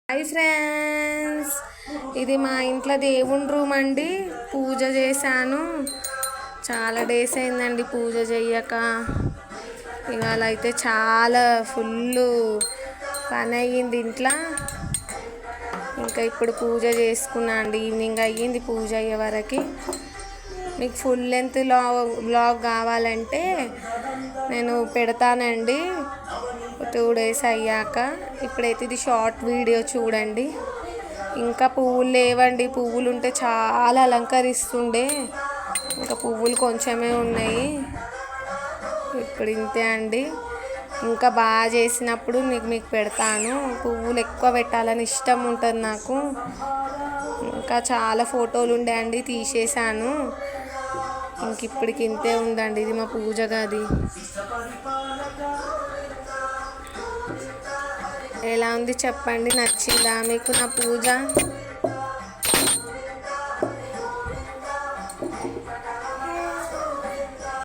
Hi friends, ఇది మా ఇంట్లో దేవుని రూమ్ అండి. పూజ చేశాను. చాలా డేస్ అయిందండి పూజ చెయ్యక. ఇవాళ అయితే చాలా ఫుల్ పని అయ్యింది ఇంట్లో. ఇంకా ఇప్పుడు పూజ చేసుకున్నా అండి. ఈవినింగ్ అయ్యింది పూజ అయ్యే వరకు. మీకు ఫుల్ లెంత్ వ్లాగ్ కావాలంటే నేను పెడతానండి 2 డేస్ అయ్యాక. ఇప్పుడైతే ఇది షార్ట్ వీడియో చూడండి. ఇంకా పువ్వులు లేవండి. పువ్వులు ఉంటే చాలా అలంకరిస్తుండే. ఇంకా పువ్వులు కొంచెమే ఉన్నాయి. ఇప్పుడు ఇంతే అండి. ఇంకా బాగా చేసినప్పుడు మీకు పెడతాను. పువ్వులు ఎక్కువ పెట్టాలని ఇష్టం ఉంటుంది నాకు. ఇంకా చాలా ఫోటోలు ఉండే అండి, తీసేసాను. ఇంక ఇప్పటికి ఇంతే ఉందండి. ఇది మా పూజ గది. ఎలా ఉంది చెప్పండి, నచ్చిందా మీకు నా పూజ?